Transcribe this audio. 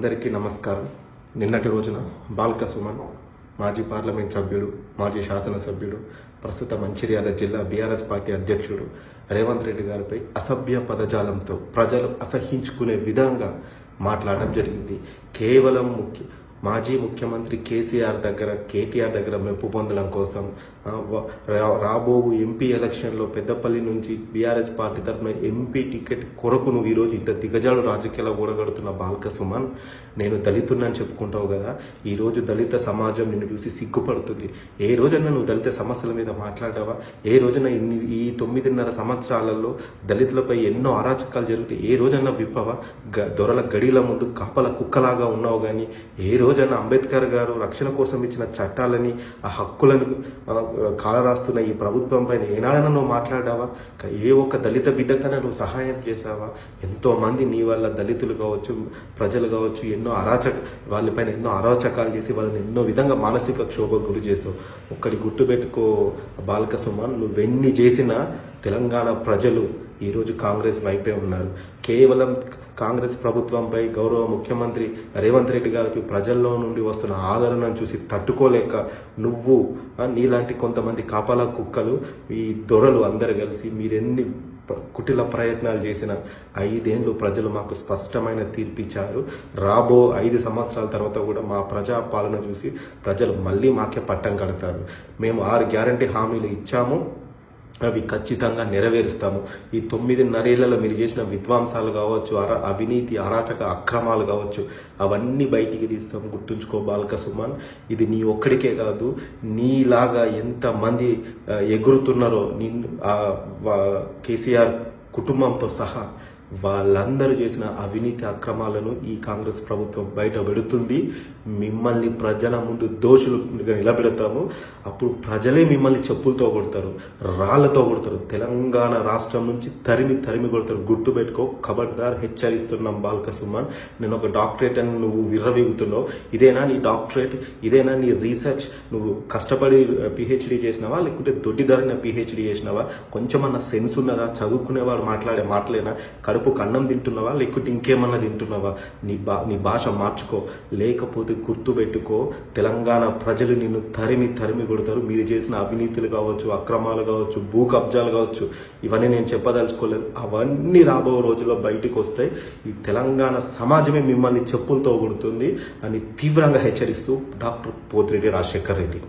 అందరికీ నమస్కారం. నిన్నటి రోజున బాల్క సుమన్ మాజీ పార్లమెంట్ సభ్యుడు, మాజీ శాసనసభ్యుడు, ప్రస్తుత మంచిర్యాల జిల్లా బీఆర్ఎస్ పార్టీ అధ్యక్షుడు రేవంత్ రెడ్డి గారిపై అసభ్య పదజాలంతో ప్రజలు అసహించుకునే విధంగా మాట్లాడడం జరిగింది. కేవలం మాజీ ముఖ్యమంత్రి కేసీఆర్ దగ్గర, కేటీఆర్ దగ్గర మెప్పు పొందడం కోసం రాబో ఎంపీ ఎలక్షన్లో పెద్దపల్లి నుంచి బీఆర్ఎస్ పార్టీ తరఫున ఎంపీ టికెట్ కొరకు నువ్వు ఈరోజు ఇంత దిగజాడు రాజకీయాలు కూడగడుతున్న బాల్క సుమన్, నేను దళితున్నని చెప్పుకుంటావు కదా, ఈరోజు దళిత సమాజం నిన్ను చూసి సిగ్గుపడుతుంది. ఏ రోజైనా నువ్వు దళిత సమస్యల మీద మాట్లాడావా? ఏ రోజైనా ఈ 9.5 సంవత్సరాలలో దళితులపై ఎన్నో అరాచకాలు జరిగితే ఏ రోజైనా విప్పవా? దొరల గడిల ముందు కాపల కుక్కలాగా ఉన్నావు. కానీ ఏ రోజైనా అంబేద్కర్ గారు రక్షణ కోసం ఇచ్చిన చట్టాలని, ఆ హక్కులను కాలరాస్తున్న ఈ ప్రభుత్వం పైన ఏనాడైనా నువ్వు మాట్లాడావా? ఏ ఒక్క దళిత బిడ్డకైనా నువ్వు సహాయం చేసావా? ఎంతో మంది నీ వల్ల దళితులు కావచ్చు, ప్రజలు కావచ్చు, వాళ్ళపైన ఎన్నో అరాచకాలు చేసి వాళ్ళని ఎన్నో విధంగా మానసిక క్షోభకు గురి చేసావు. ఒక్కడి గుర్తుపెట్టుకో బాల్క సుమన్, నువ్వెన్ని చేసినా తెలంగాణ ప్రజలు ఈరోజు కాంగ్రెస్ వైపే ఉన్నారు. కేవలం కాంగ్రెస్ ప్రభుత్వంపై గౌరవ ముఖ్యమంత్రి రేవంత్ రెడ్డి గారికి ప్రజల్లో నుండి వస్తున్న ఆదరణను చూసి తట్టుకోలేక నువ్వు, నీలాంటి కొంతమంది కాపలా కుక్కలు, ఈ దొరలు అందరు కలిసి మీరెన్ని కుటిల ప్రయత్నాలు చేసిన 5 ఏళ్ళు ప్రజలు మాకు స్పష్టమైన తీర్పిచ్చారు. రాబో 5 సంవత్సరాల తర్వాత కూడా మా ప్రజా పాలన చూసి ప్రజలు మళ్ళీ మాకే పట్టం కడతారు. మేము 6 గ్యారంటీ హామీలు ఇచ్చాము, అవి ఖచ్చితంగా నెరవేరుస్తాము. ఈ 9.5 ఏళ్లలో మీరు చేసిన విధ్వంసాలు కావచ్చు, అవినీతి, అరాచక అక్రమాలు కావచ్చు, అవన్నీ బయటికి తీస్తాం. గుర్తుంచుకో బాల్క సుమన్, ఇది నీ ఒక్కడికే కాదు, నీలాగా ఎంతమంది ఎగురుతున్నారో కేసీఆర్ కుటుంబంతో సహా వాళ్ళందరూ చేసిన అవినీతి అక్రమాలను ఈ కాంగ్రెస్ ప్రభుత్వం బయట పెడుతుంది. మిమ్మల్ని ప్రజల ముందు దోషులుగా నిలబెడతాము. అప్పుడు ప్రజలే మిమ్మల్ని చెప్పులతో కొడతారు, రాళ్లతో కొడతారు. తెలంగాణ రాష్ట్రం నుంచి తరిమి కొడతారు. గుర్తుపెట్టుకో, ఖబర్దార్, హెచ్చరిస్తున్నాం బాల్క సుమన్. నేను ఒక డాక్టరేట్ అని నువ్వు విర్రవీగుతున్నావు. ఇదేనా నీ డాక్టరేట్? ఇదేనా నీ రీసెర్చ్? నువ్వు కష్టపడి పిహెచ్డీ చేసినావా, లేకుంటే దొడ్డిదారిన పిహెచ్డీ చేసినావా? కొంచెమన్నా సెన్స్ ఉన్నదా? చదువుకునేవాడు మాట్లాడే మాటలేనా? కడుపుకు అన్నం తింటున్నావా, లేకుంటే ఇంకేమన్నా తింటున్నావా? నీ భాష మార్చుకో. లేకపోతే గుర్తుపెట్టుకో, తెలంగాణ ప్రజలు నిన్ను తరిమి కొడతారు. మీరు చేసిన అవినీతులు కావచ్చు, అక్రమాలు కావచ్చు, భూ కబ్జాలు కావచ్చు, ఇవన్నీ నేను చెప్పదలుచుకోలేదు. అవన్నీ రాబో రోజుల్లో బయటకు వస్తాయి. ఈ తెలంగాణ సమాజమే మిమ్మల్ని చెప్పులతో కొడుతుంది అని తీవ్రంగా హెచ్చరిస్తూ డాక్టర్ పోతిరెడ్డి రాజశేఖర్ రెడ్డి.